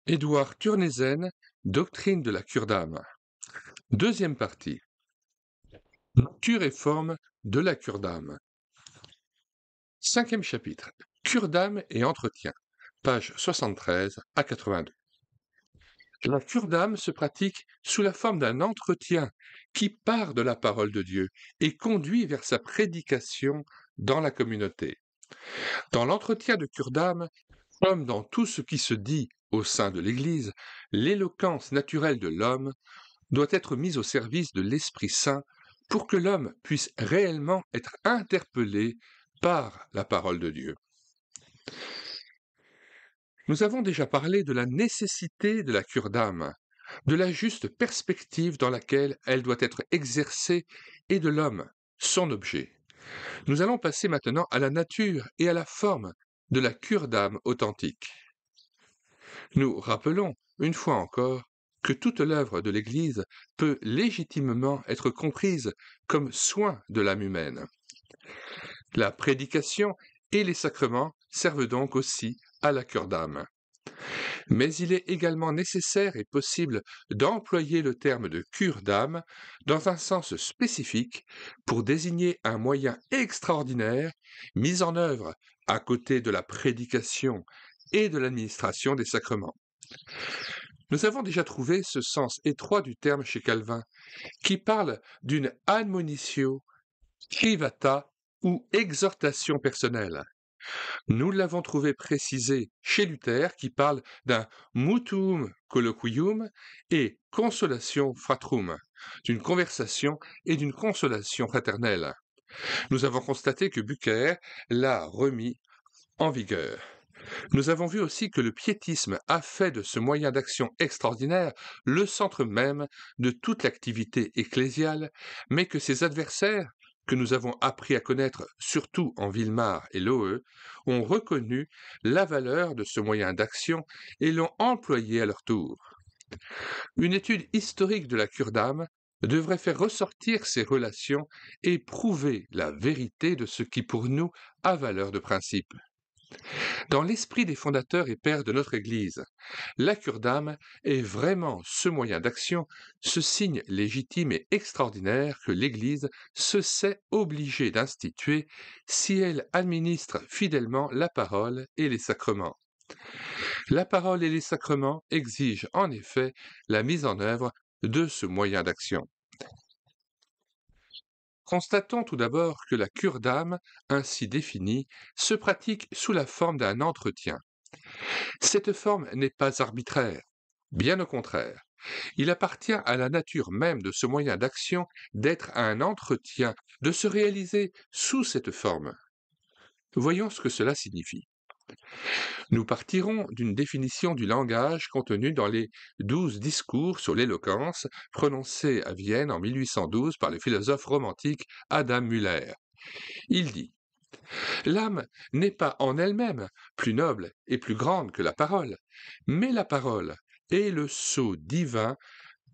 Édouard Turnezen, Doctrine de la cure d'âme. Deuxième partie. Nature et forme de la cure d'âme. Cinquième chapitre. Cure d'âme et entretien. Pages 73 à 82. La cure d'âme se pratique sous la forme d'un entretien qui part de la parole de Dieu et conduit vers sa prédication dans la communauté. Dans l'entretien de cure d'âme, comme dans tout ce qui se dit au sein de l'Église, l'éloquence naturelle de l'homme doit être mise au service de l'Esprit Saint pour que l'homme puisse réellement être interpellé par la parole de Dieu. Nous avons déjà parlé de la nécessité de la cure d'âme, de la juste perspective dans laquelle elle doit être exercée et de l'homme, son objet. Nous allons passer maintenant à la nature et à la forme de la cure d'âme authentique. Nous rappelons, une fois encore, que toute l'œuvre de l'Église peut légitimement être comprise comme soin de l'âme humaine. La prédication et les sacrements servent donc aussi à la cure d'âme. Mais il est également nécessaire et possible d'employer le terme de cure d'âme dans un sens spécifique pour désigner un moyen extraordinaire mis en œuvre à côté de la prédication et de l'administration des sacrements. Nous avons déjà trouvé ce sens étroit du terme chez Calvin, qui parle d'une admonitio privata ou exhortation personnelle. Nous l'avons trouvé précisé chez Luther, qui parle d'un mutuum colloquium et consolation fratrum, d'une conversation et d'une consolation fraternelle. Nous avons constaté que Bucer l'a remis en vigueur. Nous avons vu aussi que le piétisme a fait de ce moyen d'action extraordinaire le centre même de toute l'activité ecclésiale, mais que ses adversaires, que nous avons appris à connaître surtout en Wilmar et Lohe, ont reconnu la valeur de ce moyen d'action et l'ont employé à leur tour. Une étude historique de la cure d'âme devrait faire ressortir ces relations et prouver la vérité de ce qui pour nous a valeur de principe. Dans l'esprit des fondateurs et pères de notre Église, la cure d'âme est vraiment ce moyen d'action, ce signe légitime et extraordinaire que l'Église se sait obligée d'instituer si elle administre fidèlement la parole et les sacrements. La parole et les sacrements exigent en effet la mise en œuvre de ce moyen d'action. Constatons tout d'abord que la cure d'âme, ainsi définie, se pratique sous la forme d'un entretien. Cette forme n'est pas arbitraire, bien au contraire. Il appartient à la nature même de ce moyen d'action d'être un entretien, de se réaliser sous cette forme. Voyons ce que cela signifie. Nous partirons d'une définition du langage contenue dans les 12 discours sur l'éloquence prononcés à Vienne en 1812 par le philosophe romantique Adam Müller. Il dit « L'âme n'est pas en elle-même plus noble et plus grande que la parole, mais la parole est le sceau divin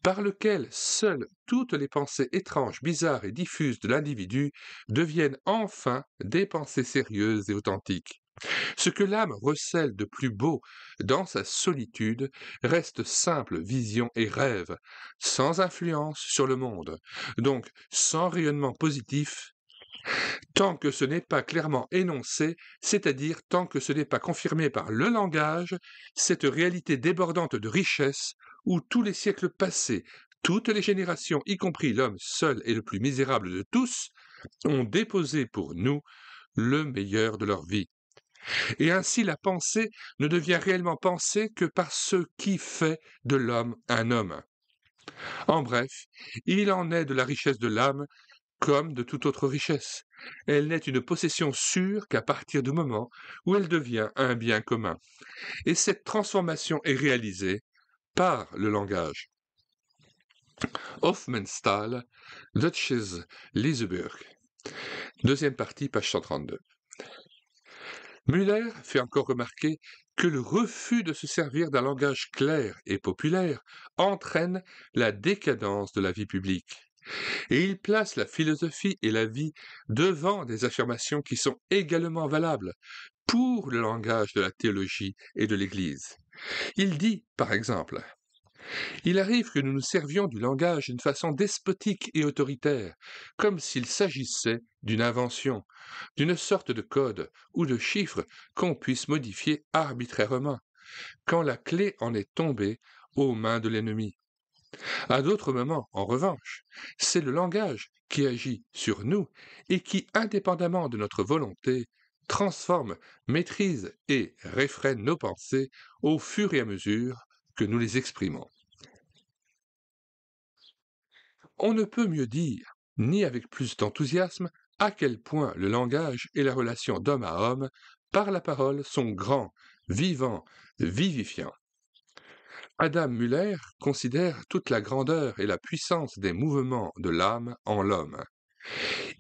par lequel seules toutes les pensées étranges, bizarres et diffuses de l'individu deviennent enfin des pensées sérieuses et authentiques. Ce que l'âme recèle de plus beau dans sa solitude reste simple vision et rêve, sans influence sur le monde, donc sans rayonnement positif, tant que ce n'est pas clairement énoncé, c'est-à-dire tant que ce n'est pas confirmé par le langage, cette réalité débordante de richesse où tous les siècles passés, toutes les générations, y compris l'homme seul et le plus misérable de tous, ont déposé pour nous le meilleur de leur vie. Et ainsi la pensée ne devient réellement pensée que par ce qui fait de l'homme un homme. En bref, il en est de la richesse de l'âme comme de toute autre richesse. Elle n'est une possession sûre qu'à partir du moment où elle devient un bien commun. Et cette transformation est réalisée par le langage. Hofmannsthal, Deutsches Lesebuch. Deuxième partie, page 132. Müller fait encore remarquer que le refus de se servir d'un langage clair et populaire entraîne la décadence de la vie publique. Et il place la philosophie et la vie devant des affirmations qui sont également valables pour le langage de la théologie et de l'Église. Il dit, par exemple, il arrive que nous nous servions du langage d'une façon despotique et autoritaire, comme s'il s'agissait d'une invention, d'une sorte de code ou de chiffre qu'on puisse modifier arbitrairement, quand la clé en est tombée aux mains de l'ennemi. À d'autres moments, en revanche, c'est le langage qui agit sur nous et qui, indépendamment de notre volonté, transforme, maîtrise et réfrène nos pensées au fur et à mesure que nous les exprimons. On ne peut mieux dire, ni avec plus d'enthousiasme, à quel point le langage et la relation d'homme à homme par la parole sont grands, vivants, vivifiants. Adam Müller considère toute la grandeur et la puissance des mouvements de l'âme en l'homme.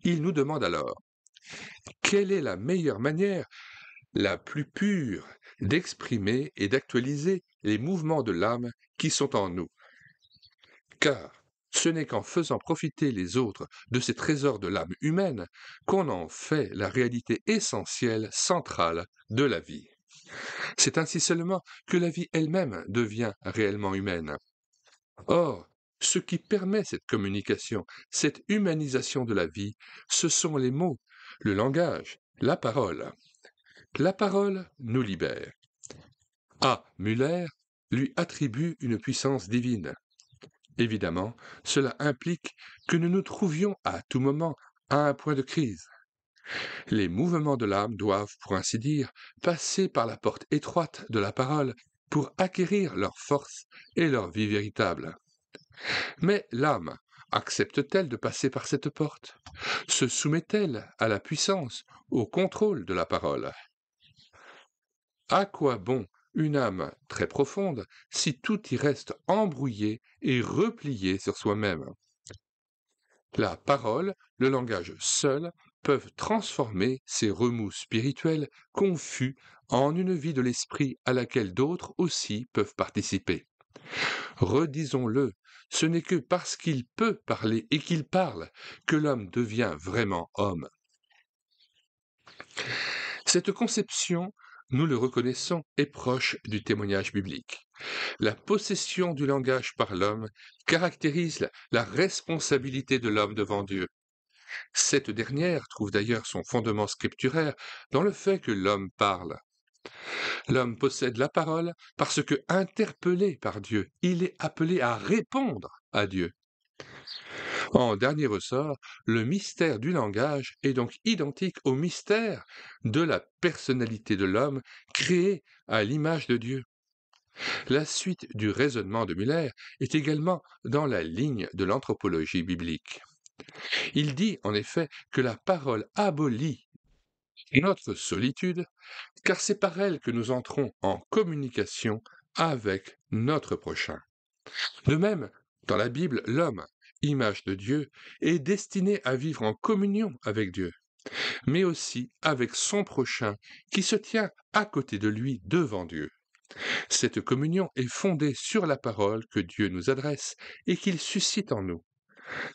Il nous demande alors, quelle est la meilleure manière, la plus pure, d'exprimer et d'actualiser les mouvements de l'âme qui sont en nous? Car ce n'est qu'en faisant profiter les autres de ces trésors de l'âme humaine qu'on en fait la réalité essentielle, centrale de la vie. C'est ainsi seulement que la vie elle-même devient réellement humaine. Or, ce qui permet cette communication, cette humanisation de la vie, ce sont les mots, le langage, la parole. La parole nous libère. A. Müller lui attribue une puissance divine. Évidemment, cela implique que nous nous trouvions à tout moment à un point de crise. Les mouvements de l'âme doivent, pour ainsi dire, passer par la porte étroite de la parole pour acquérir leur force et leur vie véritable. Mais l'âme accepte-t-elle de passer par cette porte? Se soumet-elle à la puissance, au contrôle de la parole? À quoi bon une âme très profonde si tout y reste embrouillé et replié sur soi-même? La parole, le langage seul, peuvent transformer ces remous spirituels confus en une vie de l'esprit à laquelle d'autres aussi peuvent participer. Redisons-le, ce n'est que parce qu'il peut parler et qu'il parle que l'homme devient vraiment homme. Cette conception, nous le reconnaissons, est proche du témoignage biblique. La possession du langage par l'homme caractérise la responsabilité de l'homme devant Dieu. Cette dernière trouve d'ailleurs son fondement scripturaire dans le fait que l'homme parle. L'homme possède la parole parce que, interpellé par Dieu, il est appelé à répondre à Dieu. En dernier ressort, le mystère du langage est donc identique au mystère de la personnalité de l'homme créé à l'image de Dieu. La suite du raisonnement de Müller est également dans la ligne de l'anthropologie biblique. Il dit en effet que la parole abolit notre solitude, car c'est par elle que nous entrons en communication avec notre prochain. De même, dans la Bible, l'homme, image de Dieu, est destiné à vivre en communion avec Dieu, mais aussi avec son prochain qui se tient à côté de lui devant Dieu. Cette communion est fondée sur la parole que Dieu nous adresse et qu'il suscite en nous.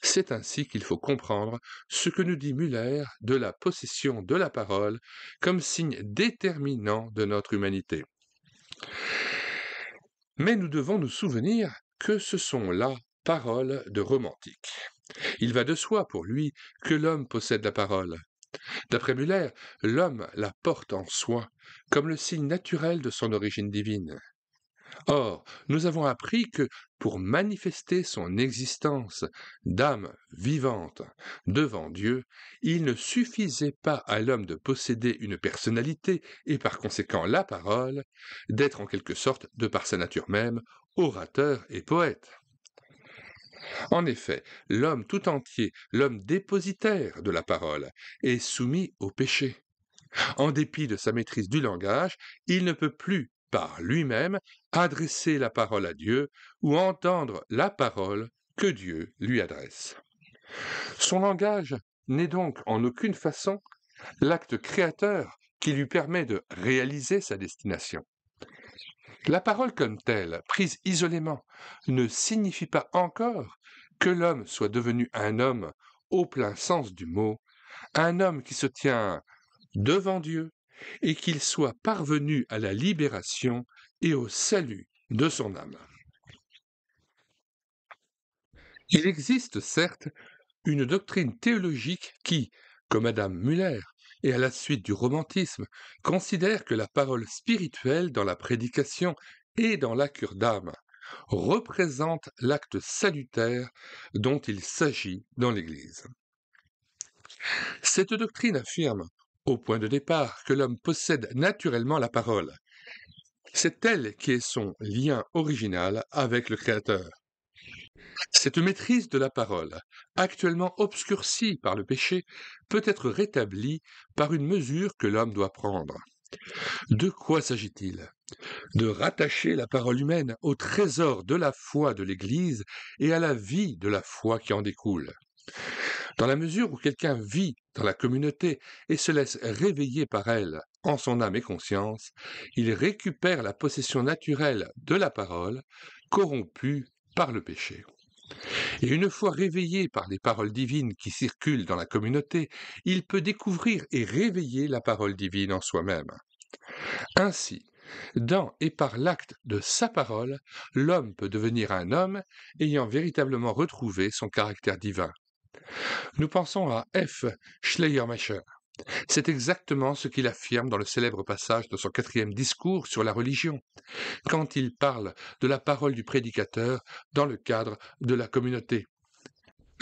C'est ainsi qu'il faut comprendre ce que nous dit Müller de la possession de la parole comme signe déterminant de notre humanité. Mais nous devons nous souvenir que ce sont là paroles de romantique. Il va de soi pour lui que l'homme possède la parole. D'après Müller, l'homme la porte en soi comme le signe naturel de son origine divine. Or, nous avons appris que pour manifester son existence d'âme vivante devant Dieu, il ne suffisait pas à l'homme de posséder une personnalité et par conséquent la parole, d'être en quelque sorte, de par sa nature même, orateur et poète. En effet, l'homme tout entier, l'homme dépositaire de la parole, est soumis au péché. En dépit de sa maîtrise du langage, il ne peut plus, par lui-même, adresser la parole à Dieu ou entendre la parole que Dieu lui adresse. Son langage n'est donc en aucune façon l'acte créateur qui lui permet de réaliser sa destination. La parole comme telle, prise isolément, ne signifie pas encore que l'homme soit devenu un homme au plein sens du mot, un homme qui se tient devant Dieu et qu'il soit parvenu à la libération et au salut de son âme. Il existe certes une doctrine théologique qui, comme Adam Müller et à la suite du romantisme, considère que la parole spirituelle dans la prédication et dans la cure d'âme représente l'acte salutaire dont il s'agit dans l'Église. Cette doctrine affirme, au point de départ, que l'homme possède naturellement la parole. C'est elle qui est son lien original avec le Créateur. Cette maîtrise de la parole, actuellement obscurcie par le péché, peut être rétablie par une mesure que l'homme doit prendre. De quoi s'agit-il? De rattacher la parole humaine au trésor de la foi de l'Église et à la vie de la foi qui en découle. Dans la mesure où quelqu'un vit dans la communauté et se laisse réveiller par elle en son âme et conscience, il récupère la possession naturelle de la parole, corrompue par le péché. Et une fois réveillé par les paroles divines qui circulent dans la communauté, il peut découvrir et réveiller la parole divine en soi-même. Ainsi, dans et par l'acte de sa parole, l'homme peut devenir un homme ayant véritablement retrouvé son caractère divin. Nous pensons à F. Schleiermacher. C'est exactement ce qu'il affirme dans le célèbre passage de son 4e discours sur la religion, quand il parle de la parole du prédicateur dans le cadre de la communauté.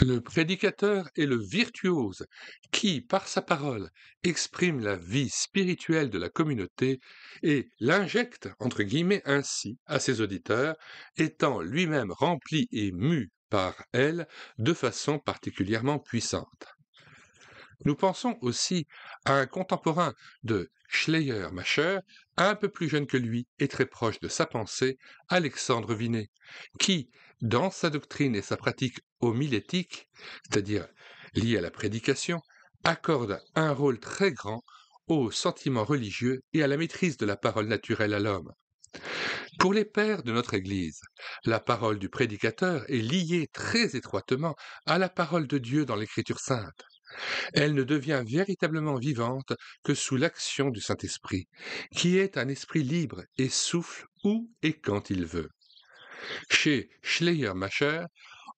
Le prédicateur est le virtuose qui, par sa parole, exprime la vie spirituelle de la communauté et l'injecte, entre guillemets, ainsi à ses auditeurs, étant lui-même rempli et mu par elle de façon particulièrement puissante. Nous pensons aussi à un contemporain de Schleiermacher, un peu plus jeune que lui et très proche de sa pensée, Alexandre Vinet, qui, dans sa doctrine et sa pratique homilétique, c'est-à-dire liée à la prédication, accorde un rôle très grand au sentiment religieux et à la maîtrise de la parole naturelle à l'homme. Pour les pères de notre Église, la parole du prédicateur est liée très étroitement à la parole de Dieu dans l'Écriture sainte. Elle ne devient véritablement vivante que sous l'action du Saint-Esprit, qui est un esprit libre et souffle où et quand il veut. Chez Schleiermacher,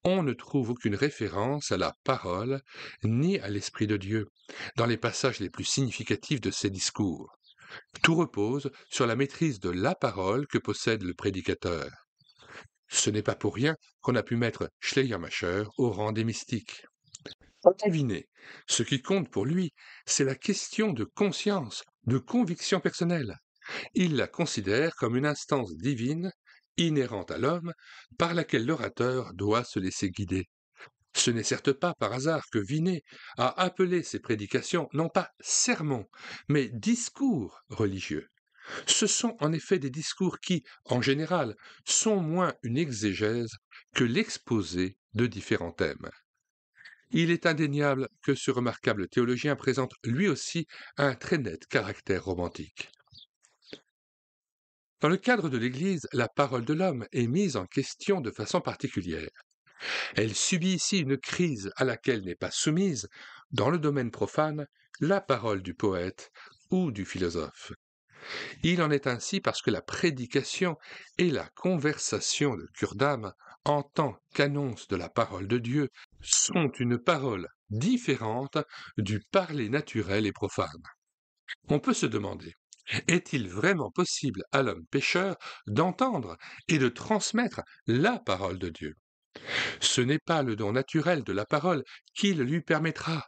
on ne trouve aucune référence à la parole ni à l'Esprit de Dieu dans les passages les plus significatifs de ses discours. Tout repose sur la maîtrise de la parole que possède le prédicateur. Ce n'est pas pour rien qu'on a pu mettre Schleiermacher au rang des mystiques. Devinez, ce qui compte pour lui, c'est la question de conscience, de conviction personnelle. Il la considère comme une instance divine, inhérente à l'homme, par laquelle l'orateur doit se laisser guider. Ce n'est certes pas par hasard que Vinet a appelé ses prédications non pas sermons, mais discours religieux. Ce sont en effet des discours qui, en général, sont moins une exégèse que l'exposé de différents thèmes. Il est indéniable que ce remarquable théologien présente lui aussi un très net caractère romantique. Dans le cadre de l'Église, la parole de l'homme est mise en question de façon particulière. Elle subit ici une crise à laquelle n'est pas soumise, dans le domaine profane, la parole du poète ou du philosophe. Il en est ainsi parce que la prédication et la conversation de cure d'âme, en tant qu'annonce de la parole de Dieu, sont une parole différente du parler naturel et profane. On peut se demander, est-il vraiment possible à l'homme pécheur d'entendre et de transmettre la parole de Dieu? Ce n'est pas le don naturel de la parole qui le lui permettra,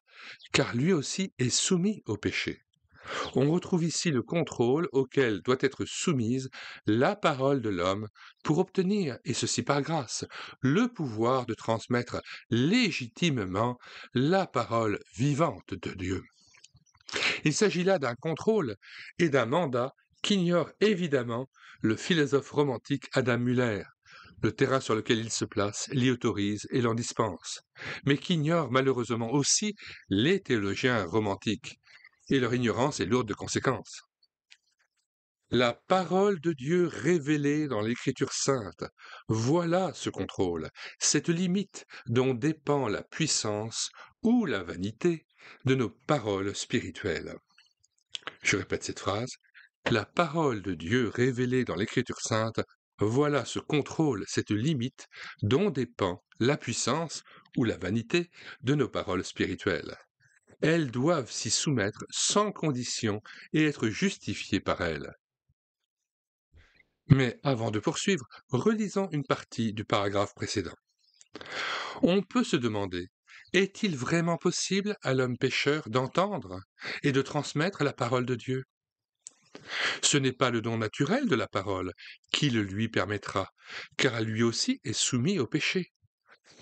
car lui aussi est soumis au péché. On retrouve ici le contrôle auquel doit être soumise la parole de l'homme pour obtenir, et ceci par grâce, le pouvoir de transmettre légitimement la parole vivante de Dieu. Il s'agit là d'un contrôle et d'un mandat qu'ignore évidemment le philosophe romantique Adam Müller. Le terrain sur lequel il se place l'y autorise et l'en dispense, mais qu'ignorent malheureusement aussi les théologiens romantiques, et leur ignorance est lourde de conséquences. La parole de Dieu révélée dans l'Écriture sainte, voilà ce contrôle, cette limite dont dépend la puissance ou la vanité de nos paroles spirituelles. Je répète cette phrase. La parole de Dieu révélée dans l'Écriture sainte, voilà ce contrôle, cette limite dont dépend la puissance ou la vanité de nos paroles spirituelles. Elles doivent s'y soumettre sans condition et être justifiées par elles. Mais avant de poursuivre, relisons une partie du paragraphe précédent. On peut se demander, est-il vraiment possible à l'homme pécheur d'entendre et de transmettre la parole de Dieu? Ce n'est pas le don naturel de la parole qui le lui permettra, car lui aussi est soumis au péché.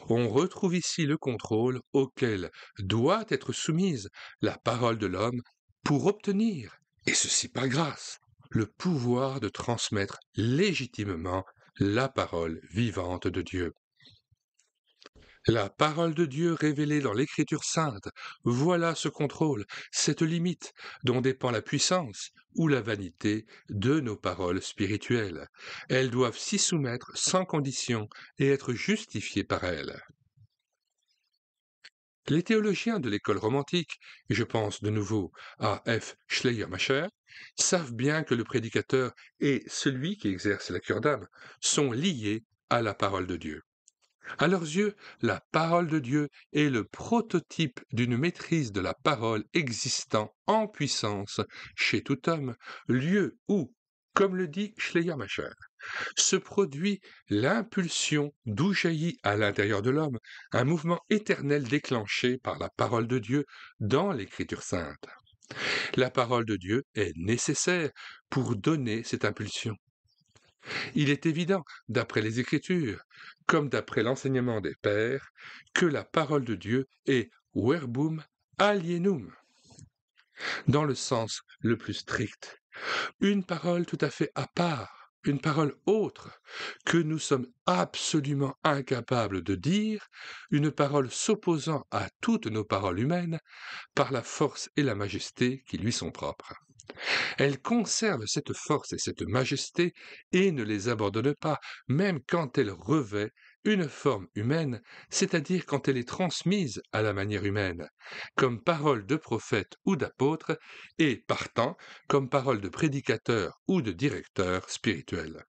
On retrouve ici le contrôle auquel doit être soumise la parole de l'homme pour obtenir, et ceci par grâce, le pouvoir de transmettre légitimement la parole vivante de Dieu. La parole de Dieu révélée dans l'Écriture sainte, voilà ce contrôle, cette limite dont dépend la puissance ou la vanité de nos paroles spirituelles. Elles doivent s'y soumettre sans condition et être justifiées par elles. Les théologiens de l'école romantique, et je pense de nouveau à F. Schleiermacher, savent bien que le prédicateur et celui qui exerce la cure d'âme sont liés à la parole de Dieu. À leurs yeux, la parole de Dieu est le prototype d'une maîtrise de la parole existant en puissance chez tout homme, lieu où, comme le dit Schleiermacher, se produit l'impulsion d'où jaillit à l'intérieur de l'homme un mouvement éternel déclenché par la parole de Dieu dans l'Écriture sainte. La parole de Dieu est nécessaire pour donner cette impulsion. Il est évident, d'après les Écritures, comme d'après l'enseignement des pères, que la parole de Dieu est verbum alienum, dans le sens le plus strict, une parole tout à fait à part, une parole autre, que nous sommes absolument incapables de dire, une parole s'opposant à toutes nos paroles humaines par la force et la majesté qui lui sont propres. Elle conserve cette force et cette majesté et ne les abandonne pas, même quand elle revêt une forme humaine, c'est-à-dire quand elle est transmise à la manière humaine, comme parole de prophète ou d'apôtre, et partant comme parole de prédicateur ou de directeur spirituel.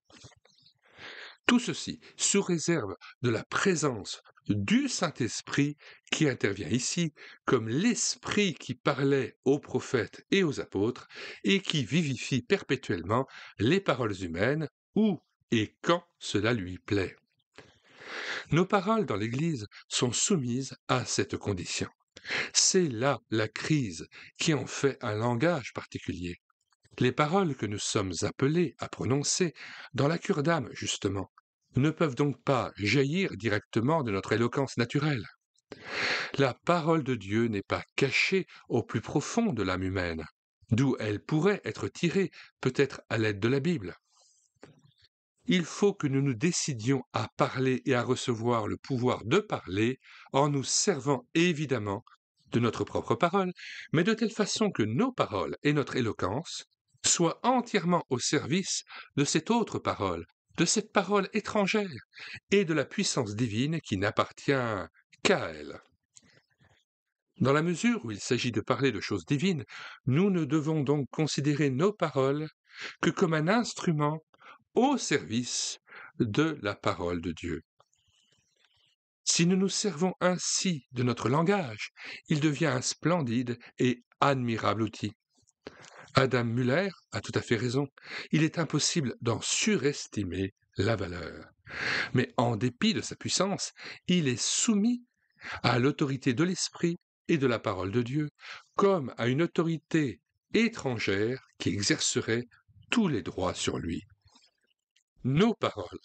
Tout ceci sous réserve de la présence du Saint-Esprit qui intervient ici comme l'Esprit qui parlait aux prophètes et aux apôtres et qui vivifie perpétuellement les paroles humaines où et quand cela lui plaît. Nos paroles dans l'Église sont soumises à cette condition. C'est là la crise qui en fait un langage particulier. Les paroles que nous sommes appelés à prononcer dans la cure d'âme, justement, ne peuvent donc pas jaillir directement de notre éloquence naturelle. La parole de Dieu n'est pas cachée au plus profond de l'âme humaine, d'où elle pourrait être tirée, peut-être à l'aide de la Bible. Il faut que nous nous décidions à parler et à recevoir le pouvoir de parler en nous servant évidemment de notre propre parole, mais de telle façon que nos paroles et notre éloquence soient entièrement au service de cette autre parole, de cette parole étrangère et de la puissance divine qui n'appartient qu'à elle. Dans la mesure où il s'agit de parler de choses divines, nous ne devons donc considérer nos paroles que comme un instrument au service de la parole de Dieu. Si nous nous servons ainsi de notre langage, il devient un splendide et admirable outil. Adam Müller a tout à fait raison, il est impossible d'en surestimer la valeur. Mais en dépit de sa puissance, il est soumis à l'autorité de l'Esprit et de la parole de Dieu, comme à une autorité étrangère qui exercerait tous les droits sur lui. Nos paroles,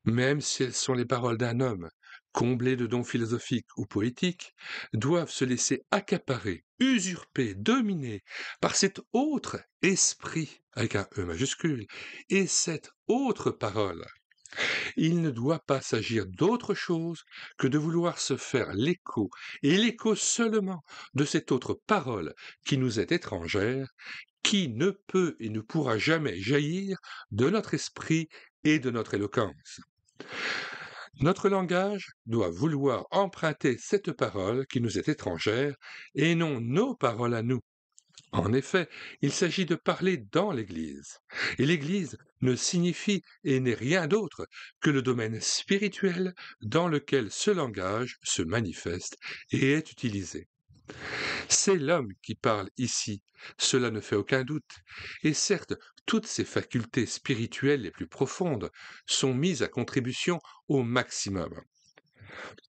même si elles sont les paroles d'un homme, comblé de dons philosophiques ou poétiques, doivent se laisser accaparer, usurper, dominer par cet autre esprit, avec un E majuscule, et cette autre parole. Il ne doit pas s'agir d'autre chose que de vouloir se faire l'écho, et l'écho seulement de cette autre parole qui nous est étrangère, qui ne peut et ne pourra jamais jaillir de notre esprit et de notre éloquence. Notre langage doit vouloir emprunter cette parole qui nous est étrangère et non nos paroles à nous. En effet, il s'agit de parler dans l'Église. Et l'Église ne signifie et n'est rien d'autre que le domaine spirituel dans lequel ce langage se manifeste et est utilisé. C'est l'homme qui parle ici, cela ne fait aucun doute. Et certes, toutes ses facultés spirituelles les plus profondes sont mises à contribution au maximum.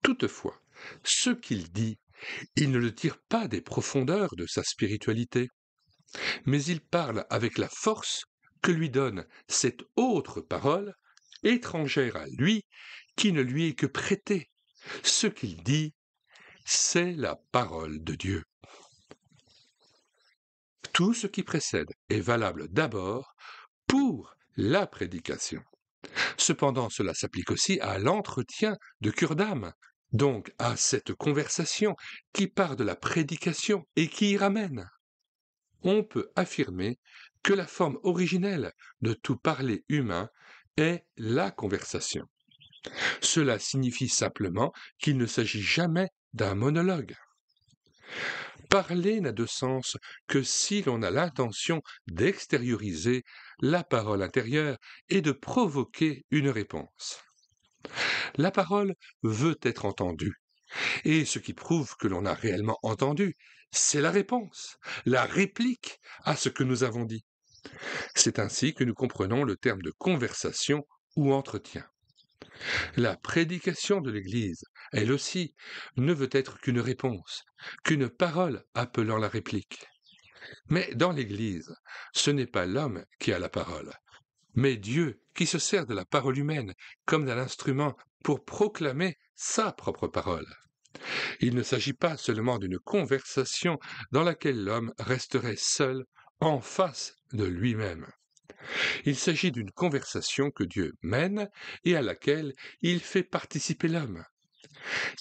Toutefois, ce qu'il dit, il ne le tire pas des profondeurs de sa spiritualité, mais il parle avec la force que lui donne cette autre parole, étrangère à lui, qui ne lui est que prêtée. Ce qu'il dit, c'est la parole de Dieu. Tout ce qui précède est valable d'abord pour la prédication. Cependant, cela s'applique aussi à l'entretien de cure d'âme, donc à cette conversation qui part de la prédication et qui y ramène. On peut affirmer que la forme originelle de tout parler humain est la conversation. Cela signifie simplement qu'il ne s'agit jamais d'un monologue. Parler n'a de sens que si l'on a l'intention d'extérioriser la parole intérieure et de provoquer une réponse. La parole veut être entendue, et ce qui prouve que l'on a réellement entendu, c'est la réponse, la réplique à ce que nous avons dit. C'est ainsi que nous comprenons le terme de conversation ou entretien. La prédication de l'Église, elle aussi, ne veut être qu'une réponse, qu'une parole appelant la réplique. Mais dans l'Église, ce n'est pas l'homme qui a la parole, mais Dieu qui se sert de la parole humaine comme d'un instrument pour proclamer sa propre parole. Il ne s'agit pas seulement d'une conversation dans laquelle l'homme resterait seul en face de lui-même. Il s'agit d'une conversation que Dieu mène et à laquelle il fait participer l'homme.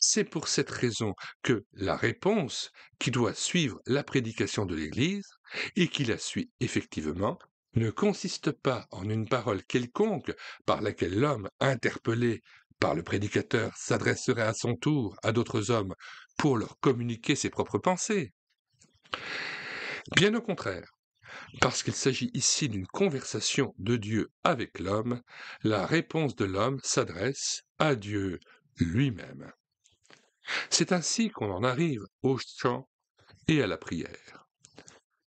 C'est pour cette raison que la réponse qui doit suivre la prédication de l'Église, et qui la suit effectivement, ne consiste pas en une parole quelconque par laquelle l'homme, interpellé par le prédicateur, s'adresserait à son tour à d'autres hommes pour leur communiquer ses propres pensées. Bien au contraire, parce qu'il s'agit ici d'une conversation de Dieu avec l'homme, la réponse de l'homme s'adresse à Dieu lui-même. C'est ainsi qu'on en arrive au chant et à la prière.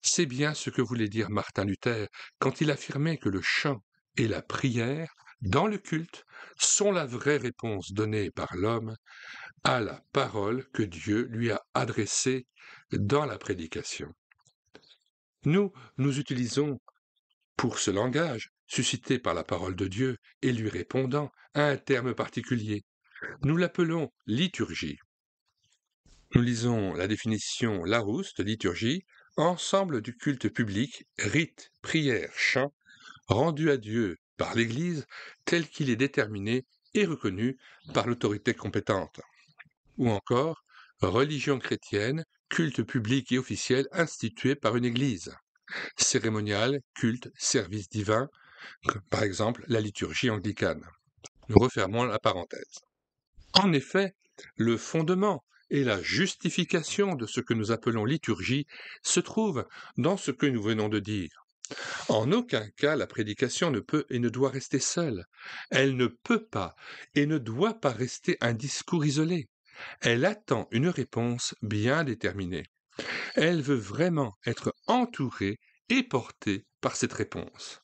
C'est bien ce que voulait dire Martin Luther quand il affirmait que le chant et la prière, dans le culte, sont la vraie réponse donnée par l'homme à la parole que Dieu lui a adressée dans la prédication. Nous utilisons pour ce langage, suscité par la parole de Dieu et lui répondant, un terme particulier. Nous l'appelons liturgie. Nous lisons la définition Larousse de liturgie, ensemble du culte public, rite, prière, chant, rendu à Dieu par l'Église tel qu'il est déterminé et reconnu par l'autorité compétente. Ou encore, religion chrétienne, culte public et officiel institué par une Église. Cérémonial, culte, service divin, par exemple la liturgie anglicane. Nous refermons la parenthèse. En effet, le fondement et la justification de ce que nous appelons liturgie se trouvent dans ce que nous venons de dire. En aucun cas la prédication ne peut et ne doit rester seule. Elle ne peut pas et ne doit pas rester un discours isolé. Elle attend une réponse bien déterminée. Elle veut vraiment être entourée et portée par cette réponse.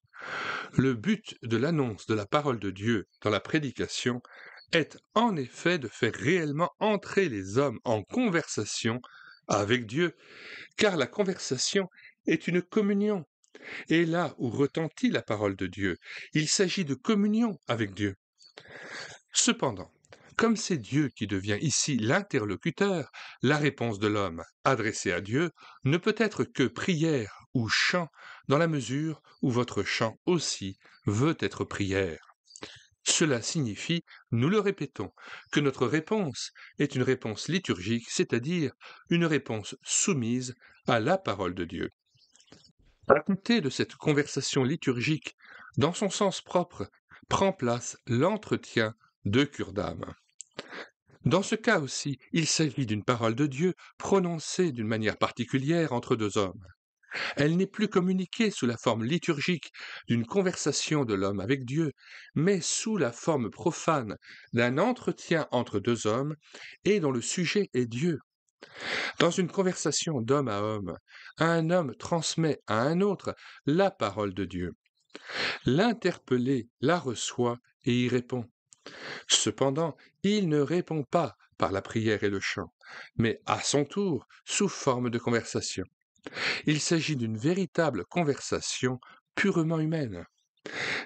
Le but de l'annonce de la parole de Dieu dans la prédication est en effet de faire réellement entrer les hommes en conversation avec Dieu, car la conversation est une communion. Et là où retentit la parole de Dieu, il s'agit de communion avec Dieu. Cependant, comme c'est Dieu qui devient ici l'interlocuteur, la réponse de l'homme adressée à Dieu ne peut être que prière ou chant, dans la mesure où votre chant aussi veut être prière. Cela signifie, nous le répétons, que notre réponse est une réponse liturgique, c'est-à-dire une réponse soumise à la parole de Dieu. À côté de cette conversation liturgique, dans son sens propre, prend place l'entretien de cure d'âme. Dans ce cas aussi, il s'agit d'une parole de Dieu prononcée d'une manière particulière entre deux hommes. Elle n'est plus communiquée sous la forme liturgique d'une conversation de l'homme avec Dieu, mais sous la forme profane d'un entretien entre deux hommes et dont le sujet est Dieu. Dans une conversation d'homme à homme, un homme transmet à un autre la parole de Dieu. L'interpellé la reçoit et y répond. Cependant, il ne répond pas par la prière et le chant, mais à son tour sous forme de conversation. Il s'agit d'une véritable conversation purement humaine.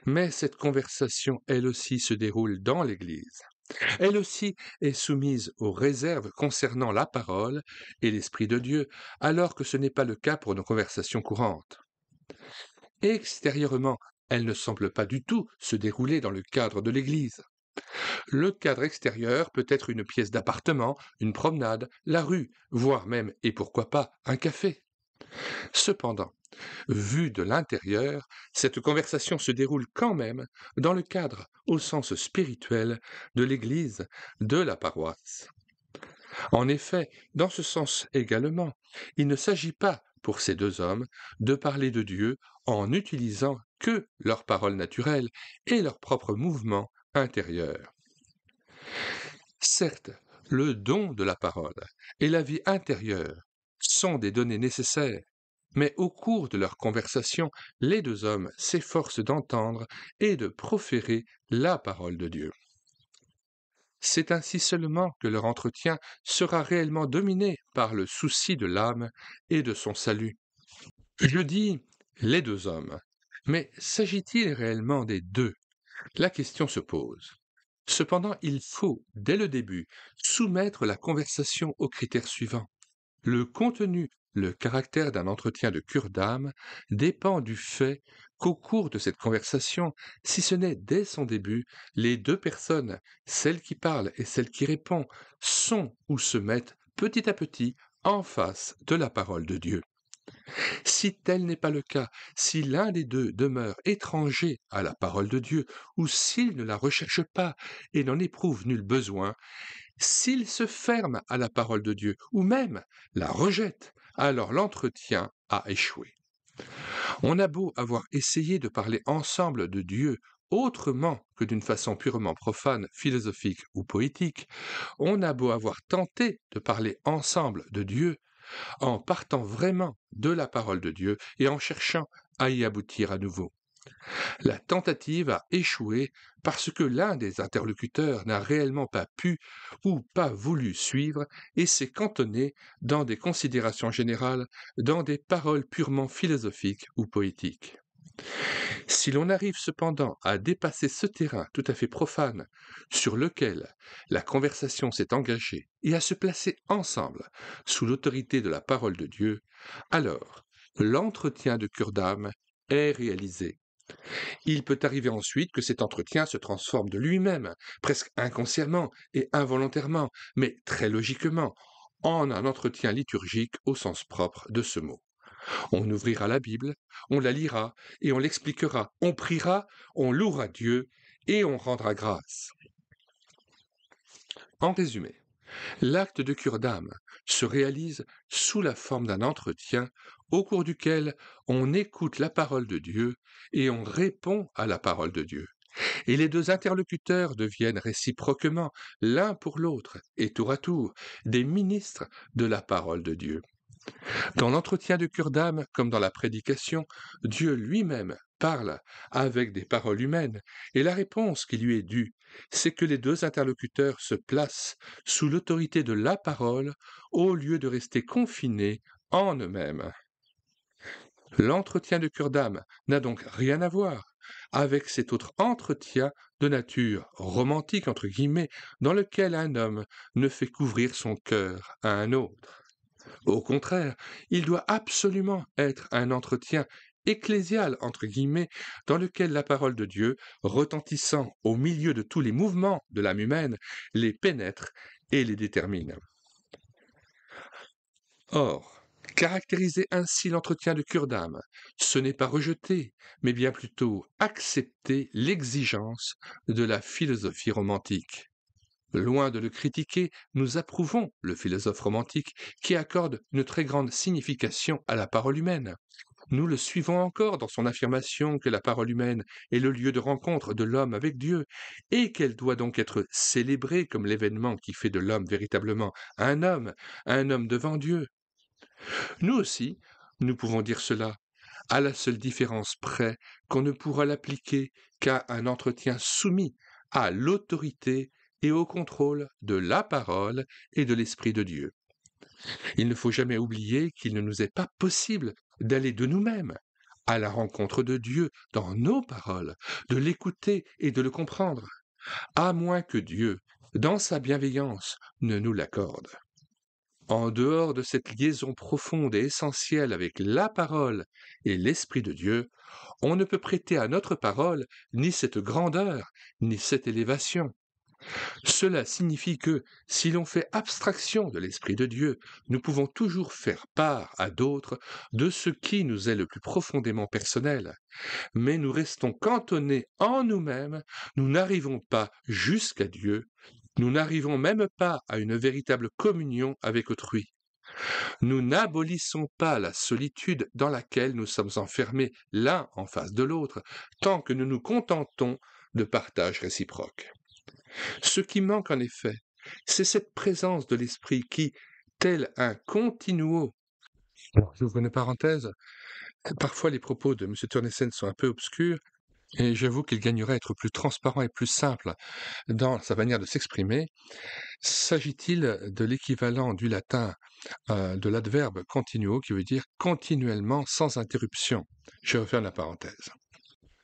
Mais cette conversation, elle aussi, se déroule dans l'Église. Elle aussi est soumise aux réserves concernant la parole et l'Esprit de Dieu, alors que ce n'est pas le cas pour nos conversations courantes. Extérieurement, elle ne semble pas du tout se dérouler dans le cadre de l'Église. Le cadre extérieur peut être une pièce d'appartement, une promenade, la rue, voire même, et pourquoi pas, un café. Cependant, vue de l'intérieur, cette conversation se déroule quand même dans le cadre, au sens spirituel, de l'Église, de la paroisse. En effet, dans ce sens également, il ne s'agit pas, pour ces deux hommes, de parler de Dieu en n'utilisant que leurs paroles naturelles et leurs propres mouvements intérieurs. Certes, le don de la parole et la vie intérieure sont des données nécessaires, mais au cours de leur conversation, les deux hommes s'efforcent d'entendre et de proférer la parole de Dieu. C'est ainsi seulement que leur entretien sera réellement dominé par le souci de l'âme et de son salut. Je dis les deux hommes, mais s'agit-il réellement des deux? La question se pose. Cependant, il faut, dès le début, soumettre la conversation aux critères suivants. Le contenu, le caractère d'un entretien de cure d'âme dépend du fait qu'au cours de cette conversation, si ce n'est dès son début, les deux personnes, celle qui parle et celle qui répond, sont ou se mettent petit à petit en face de la parole de Dieu. Si tel n'est pas le cas, si l'un des deux demeure étranger à la parole de Dieu, ou s'il ne la recherche pas et n'en éprouve nul besoin, s'il se ferme à la parole de Dieu, ou même la rejette, alors l'entretien a échoué. On a beau avoir essayé de parler ensemble de Dieu autrement que d'une façon purement profane, philosophique ou poétique, on a beau avoir tenté de parler ensemble de Dieu en partant vraiment de la parole de Dieu et en cherchant à y aboutir à nouveau. La tentative a échoué parce que l'un des interlocuteurs n'a réellement pas pu ou pas voulu suivre et s'est cantonné dans des considérations générales, dans des paroles purement philosophiques ou poétiques. Si l'on arrive cependant à dépasser ce terrain tout à fait profane sur lequel la conversation s'est engagée et à se placer ensemble sous l'autorité de la parole de Dieu, alors l'entretien de cure d'âme est réalisé. Il peut arriver ensuite que cet entretien se transforme de lui-même, presque inconsciemment et involontairement, mais très logiquement, en un entretien liturgique au sens propre de ce mot. On ouvrira la Bible, on la lira et on l'expliquera, on priera, on louera Dieu et on rendra grâce. En résumé, l'acte de cure d'âme se réalise sous la forme d'un entretien au cours duquel on écoute la parole de Dieu et on répond à la parole de Dieu. Et les deux interlocuteurs deviennent réciproquement, l'un pour l'autre, et tour à tour, des ministres de la parole de Dieu. Dans l'entretien de cure d'âme, comme dans la prédication, Dieu lui-même parle avec des paroles humaines, et la réponse qui lui est due, c'est que les deux interlocuteurs se placent sous l'autorité de la parole au lieu de rester confinés en eux-mêmes. L'entretien de cure d'âme n'a donc rien à voir avec cet autre entretien de nature romantique, entre guillemets, dans lequel un homme ne fait couvrir son cœur à un autre. Au contraire, il doit absolument être un entretien ecclésial, entre guillemets, dans lequel la parole de Dieu, retentissant au milieu de tous les mouvements de l'âme humaine, les pénètre et les détermine. Or, caractériser ainsi l'entretien de cure d'âme, ce n'est pas rejeter, mais bien plutôt accepter l'exigence de la philosophie romantique. Loin de le critiquer, nous approuvons le philosophe romantique qui accorde une très grande signification à la parole humaine. Nous le suivons encore dans son affirmation que la parole humaine est le lieu de rencontre de l'homme avec Dieu et qu'elle doit donc être célébrée comme l'événement qui fait de l'homme véritablement un homme devant Dieu. Nous aussi, nous pouvons dire cela, à la seule différence près qu'on ne pourra l'appliquer qu'à un entretien soumis à l'autorité et au contrôle de la parole et de l'Esprit de Dieu. Il ne faut jamais oublier qu'il ne nous est pas possible d'aller de nous-mêmes à la rencontre de Dieu dans nos paroles, de l'écouter et de le comprendre, à moins que Dieu, dans sa bienveillance, ne nous l'accorde. En dehors de cette liaison profonde et essentielle avec la parole et l'Esprit de Dieu, on ne peut prêter à notre parole ni cette grandeur, ni cette élévation. Cela signifie que, si l'on fait abstraction de l'Esprit de Dieu, nous pouvons toujours faire part à d'autres de ce qui nous est le plus profondément personnel, mais nous restons cantonnés en nous-mêmes, nous n'arrivons pas jusqu'à Dieu, nous n'arrivons même pas à une véritable communion avec autrui. Nous n'abolissons pas la solitude dans laquelle nous sommes enfermés l'un en face de l'autre, tant que nous nous contentons de partage réciproque. Ce qui manque en effet, c'est cette présence de l'esprit qui, tel un continuo, j'ouvre une parenthèse, parfois les propos de M. Turnesen sont un peu obscurs, et j'avoue qu'il gagnerait à être plus transparent et plus simple dans sa manière de s'exprimer. S'agit-il de l'équivalent du latin de l'adverbe continuo qui veut dire continuellement sans interruption? Je referme la parenthèse.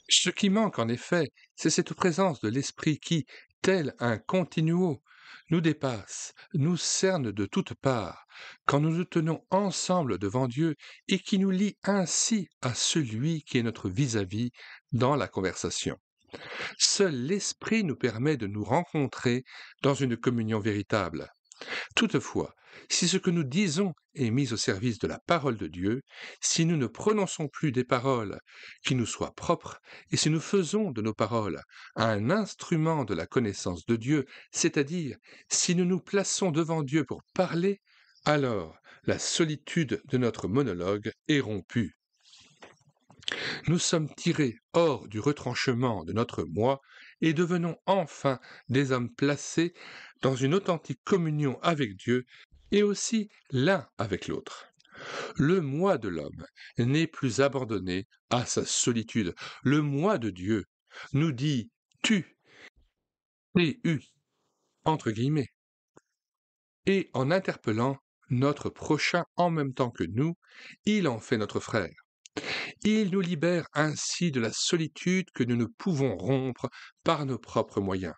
Ce qui manque en effet, c'est cette présence de l'esprit qui, tel un continuo, nous dépasse, nous cerne de toutes parts, quand nous nous tenons ensemble devant Dieu et qui nous lie ainsi à celui qui est notre vis-à-vis dans la conversation. Seul l'Esprit nous permet de nous rencontrer dans une communion véritable. Toutefois, si ce que nous disons est mis au service de la parole de Dieu, si nous ne prononçons plus des paroles qui nous soient propres, et si nous faisons de nos paroles un instrument de la connaissance de Dieu, c'est-à-dire si nous nous plaçons devant Dieu pour parler, alors la solitude de notre monologue est rompue. Nous sommes tirés hors du retranchement de notre moi et devenons enfin des hommes placés dans une authentique communion avec Dieu et aussi l'un avec l'autre. Le moi de l'homme n'est plus abandonné à sa solitude. Le moi de Dieu nous dit tu, tu, entre guillemets, et en interpellant notre prochain en même temps que nous, il en fait notre frère. Il nous libère ainsi de la solitude que nous ne pouvons rompre par nos propres moyens.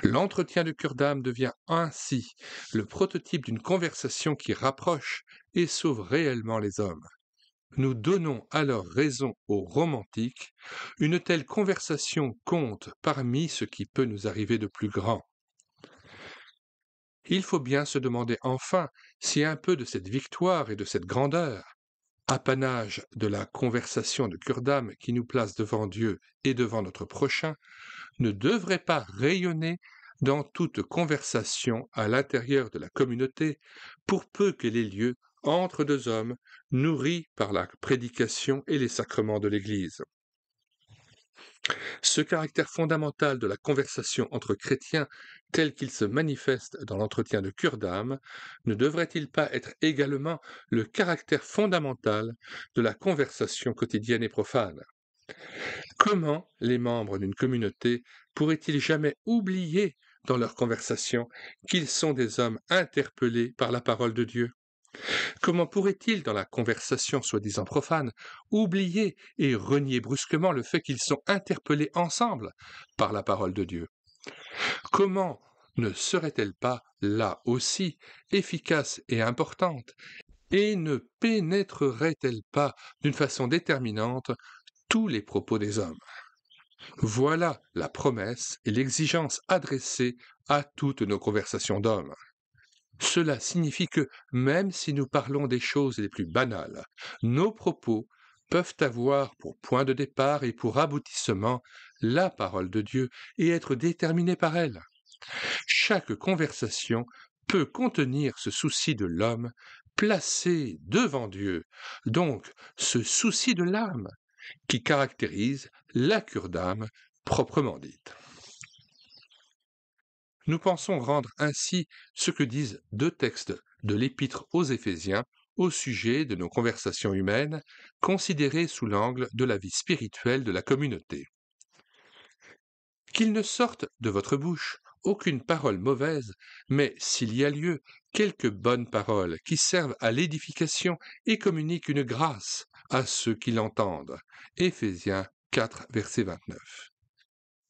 L'entretien de cœur d'âme devient ainsi le prototype d'une conversation qui rapproche et sauve réellement les hommes. Nous donnons alors raison aux romantiques, une telle conversation compte parmi ce qui peut nous arriver de plus grand. Il faut bien se demander enfin si un peu de cette victoire et de cette grandeur, apanage de la conversation de cœur d'âme qui nous place devant Dieu et devant notre prochain, ne devrait pas rayonner dans toute conversation à l'intérieur de la communauté, pour peu qu'elle ait lieu entre deux hommes nourris par la prédication et les sacrements de l'Église. Ce caractère fondamental de la conversation entre chrétiens tel qu'il se manifeste dans l'entretien de cure d'âme ne devrait-il pas être également le caractère fondamental de la conversation quotidienne et profane? Comment les membres d'une communauté pourraient-ils jamais oublier dans leur conversation qu'ils sont des hommes interpellés par la parole de Dieu? Comment pourraient-ils, dans la conversation soi-disant profane, oublier et renier brusquement le fait qu'ils sont interpellés ensemble par la parole de Dieu? Comment ne serait-elle pas, là aussi, efficace et importante, et ne pénétrerait-elle pas d'une façon déterminante tous les propos des hommes? Voilà la promesse et l'exigence adressée à toutes nos conversations d'hommes. Cela signifie que, même si nous parlons des choses les plus banales, nos propos peuvent avoir pour point de départ et pour aboutissement la parole de Dieu et être déterminés par elle. Chaque conversation peut contenir ce souci de l'homme placé devant Dieu, donc ce souci de l'âme qui caractérise la cure d'âme proprement dite. Nous pensons rendre ainsi ce que disent deux textes de l'Épître aux Éphésiens au sujet de nos conversations humaines, considérées sous l'angle de la vie spirituelle de la communauté. Qu'il ne sorte de votre bouche aucune parole mauvaise, mais s'il y a lieu, quelques bonnes paroles qui servent à l'édification et communiquent une grâce à ceux qui l'entendent. Éphésiens 4, verset 29.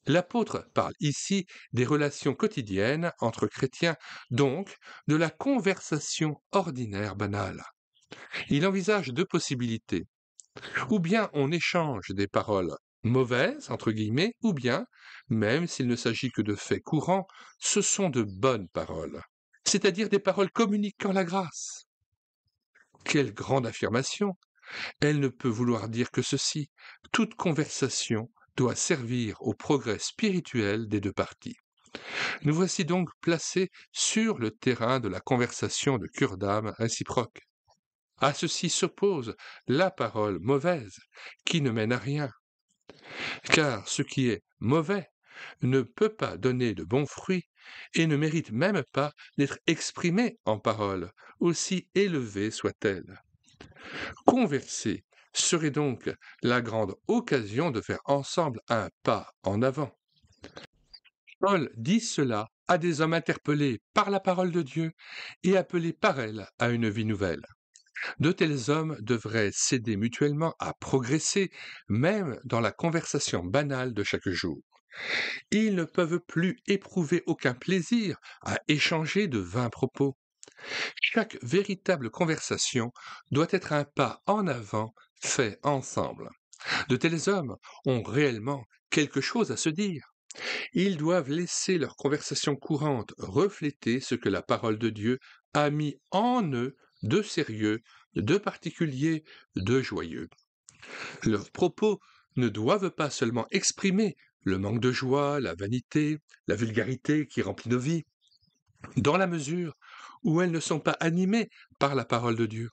L'apôtre parle ici des relations quotidiennes entre chrétiens, donc de la conversation ordinaire banale. Il envisage deux possibilités. Ou bien on échange des paroles mauvaises, entre guillemets, ou bien, même s'il ne s'agit que de faits courants, ce sont de bonnes paroles, c'est-à-dire des paroles communiquant la grâce. Quelle grande affirmation! Elle ne peut vouloir dire que ceci: toute conversation doit servir au progrès spirituel des deux parties. Nous voici donc placés sur le terrain de la conversation de cure d'âme réciproque. À ceci s'oppose la parole mauvaise, qui ne mène à rien. Car ce qui est mauvais ne peut pas donner de bons fruits et ne mérite même pas d'être exprimé en parole, aussi élevée soit-elle. Converser serait donc la grande occasion de faire ensemble un pas en avant. Paul dit cela à des hommes interpellés par la parole de Dieu et appelés par elle à une vie nouvelle. De tels hommes devraient s'aider mutuellement à progresser, même dans la conversation banale de chaque jour. Ils ne peuvent plus éprouver aucun plaisir à échanger de vains propos. Chaque véritable conversation doit être un pas en avant fait ensemble. De tels hommes ont réellement quelque chose à se dire. Ils doivent laisser leur conversation courante refléter ce que la parole de Dieu a mis en eux de sérieux, de particulier, de joyeux. Leurs propos ne doivent pas seulement exprimer le manque de joie, la vanité, la vulgarité qui remplit nos vies, dans la mesure où elles ne sont pas animées par la parole de Dieu.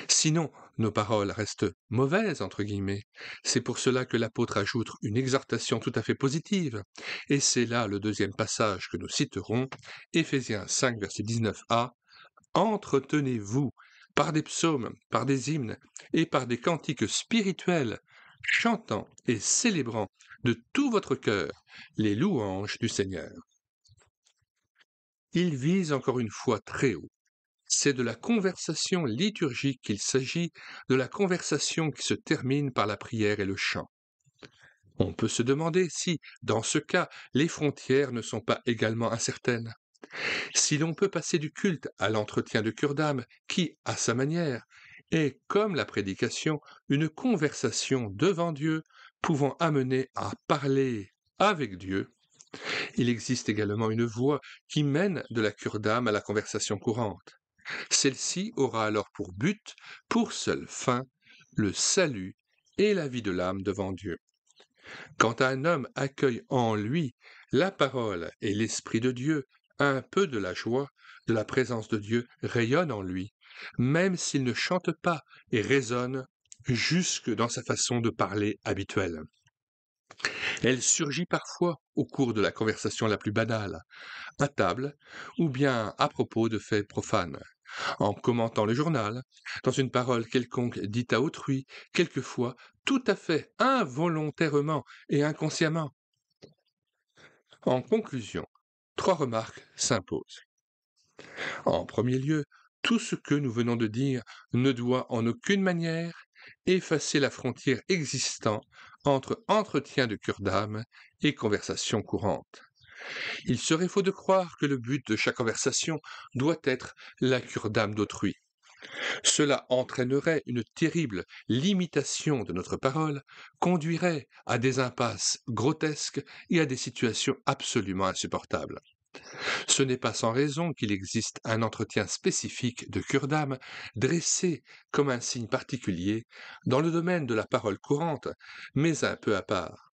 Sinon, nos paroles restent mauvaises, entre guillemets. C'est pour cela que l'apôtre ajoute une exhortation tout à fait positive. Et c'est là le deuxième passage que nous citerons, Éphésiens 5, verset 19a. Entretenez-vous par des psaumes, par des hymnes et par des cantiques spirituels, chantant et célébrant de tout votre cœur les louanges du Seigneur. Il vise encore une fois très haut. C'est de la conversation liturgique qu'il s'agit, de la conversation qui se termine par la prière et le chant. On peut se demander si, dans ce cas, les frontières ne sont pas également incertaines. Si l'on peut passer du culte à l'entretien de cure d'âme, qui, à sa manière, est, comme la prédication, une conversation devant Dieu, pouvant amener à parler avec Dieu, il existe également une voie qui mène de la cure d'âme à la conversation courante. Celle-ci aura alors pour but, pour seule fin, le salut et la vie de l'âme devant Dieu. Quand un homme accueille en lui la parole et l'Esprit de Dieu, un peu de la joie de la présence de Dieu rayonne en lui, même s'il ne chante pas et résonne jusque dans sa façon de parler habituelle. Elle surgit parfois au cours de la conversation la plus banale, à table ou bien à propos de faits profanes, en commentant le journal, dans une parole quelconque dite à autrui, quelquefois tout à fait involontairement et inconsciemment. En conclusion, 3 remarques s'imposent. En premier lieu, tout ce que nous venons de dire ne doit en aucune manière effacer la frontière existant entre entretien de cure d'âme et conversation courante. Il serait faux de croire que le but de chaque conversation doit être la cure d'âme d'autrui. Cela entraînerait une terrible limitation de notre parole, conduirait à des impasses grotesques et à des situations absolument insupportables. Ce n'est pas sans raison qu'il existe un entretien spécifique de cure d'âme, dressé comme un signe particulier dans le domaine de la parole courante, mais un peu à part.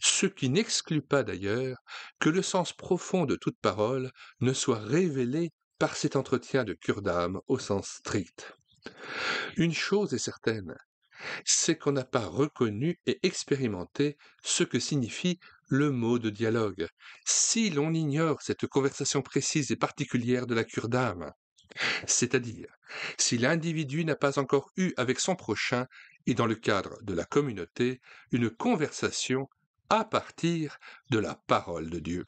ce qui n'exclut pas d'ailleurs que le sens profond de toute parole ne soit révélé par cet entretien de cure d'âme au sens strict. Une chose est certaine, c'est qu'on n'a pas reconnu et expérimenté ce que signifie le mot de dialogue, si l'on ignore cette conversation précise et particulière de la cure d'âme, c'est-à-dire si l'individu n'a pas encore eu avec son prochain, et dans le cadre de la communauté, une conversation à partir de la parole de Dieu.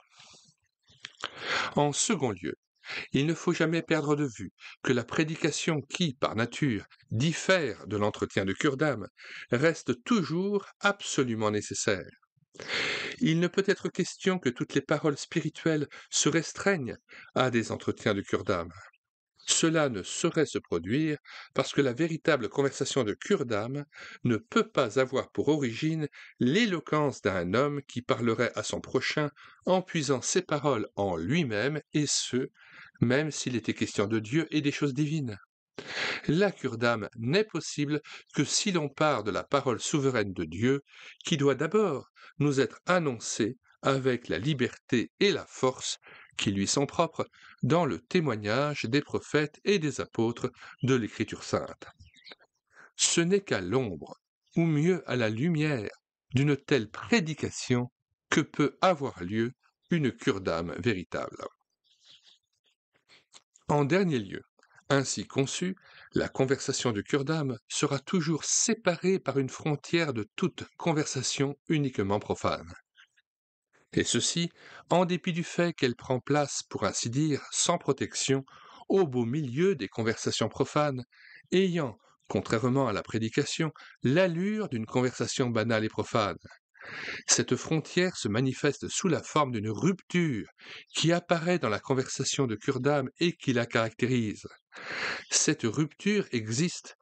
En second lieu, il ne faut jamais perdre de vue que la prédication qui, par nature, diffère de l'entretien de cure d'âme, reste toujours absolument nécessaire. Il ne peut être question que toutes les paroles spirituelles se restreignent à des entretiens de cure d'âme. Cela ne saurait se produire parce que la véritable conversation de cure d'âme ne peut pas avoir pour origine l'éloquence d'un homme qui parlerait à son prochain en puisant ses paroles en lui-même, et ce, même s'il était question de Dieu et des choses divines. La cure d'âme n'est possible que si l'on part de la parole souveraine de Dieu, qui doit d'abord nous être annoncée avec la liberté et la force qui lui sont propres dans le témoignage des prophètes et des apôtres de l'Écriture sainte. Ce n'est qu'à l'ombre, ou mieux à la lumière, d'une telle prédication que peut avoir lieu une cure d'âme véritable. En dernier lieu, ainsi conçue, la conversation de cure d'âme sera toujours séparée par une frontière de toute conversation uniquement profane. Et ceci, en dépit du fait qu'elle prend place, pour ainsi dire, sans protection, au beau milieu des conversations profanes, ayant, contrairement à la prédication, l'allure d'une conversation banale et profane. Cette frontière se manifeste sous la forme d'une rupture qui apparaît dans la conversation de cure d'âme et qui la caractérise. Cette rupture existe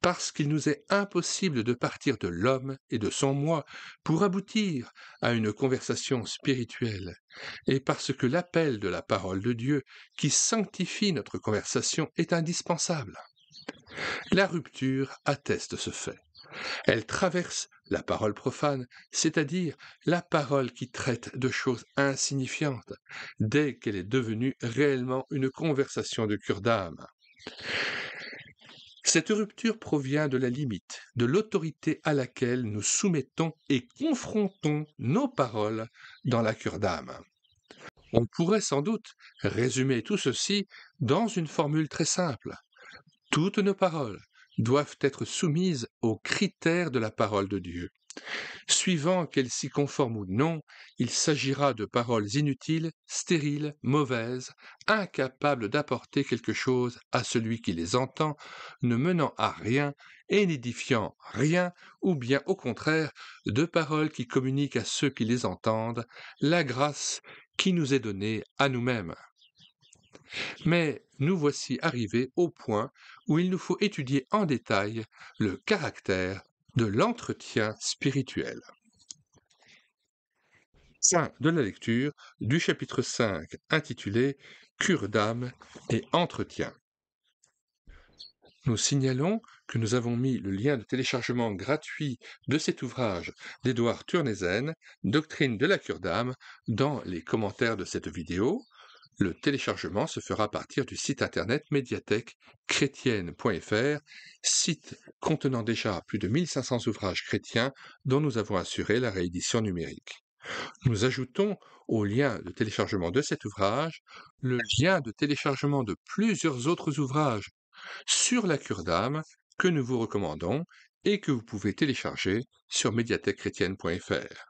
parce qu'il nous est impossible de partir de l'homme et de son moi pour aboutir à une conversation spirituelle, et parce que l'appel de la parole de Dieu qui sanctifie notre conversation est indispensable. La rupture atteste ce fait. Elle traverse la parole profane, c'est-à-dire la parole qui traite de choses insignifiantes, dès qu'elle est devenue réellement une conversation de cure d'âme. Cette rupture provient de la limite, de l'autorité à laquelle nous soumettons et confrontons nos paroles dans la cure d'âme. On pourrait sans doute résumer tout ceci dans une formule très simple. Toutes nos paroles doivent être soumises aux critères de la parole de Dieu. Suivant qu'elles s'y conforment ou non, il s'agira de paroles inutiles, stériles, mauvaises, incapables d'apporter quelque chose à celui qui les entend, ne menant à rien et n'édifiant rien, ou bien au contraire, de paroles qui communiquent à ceux qui les entendent la grâce qui nous est donnée à nous-mêmes. Mais nous voici arrivés au point où il nous faut étudier en détail le caractère de l'entretien spirituel. Fin de la lecture du chapitre 5 intitulé « Cure d'âme et entretien ». Nous signalons que nous avons mis le lien de téléchargement gratuit de cet ouvrage d'Édouard Turnezen, Doctrine de la cure d'âme, dans les commentaires de cette vidéo. Le téléchargement se fera à partir du site internet médiathèque-chrétienne.fr, site contenant déjà plus de 1500 ouvrages chrétiens dont nous avons assuré la réédition numérique. Nous ajoutons au lien de téléchargement de cet ouvrage le lien de téléchargement de plusieurs autres ouvrages sur la cure d'âme que nous vous recommandons et que vous pouvez télécharger sur médiathèque-chrétienne.fr.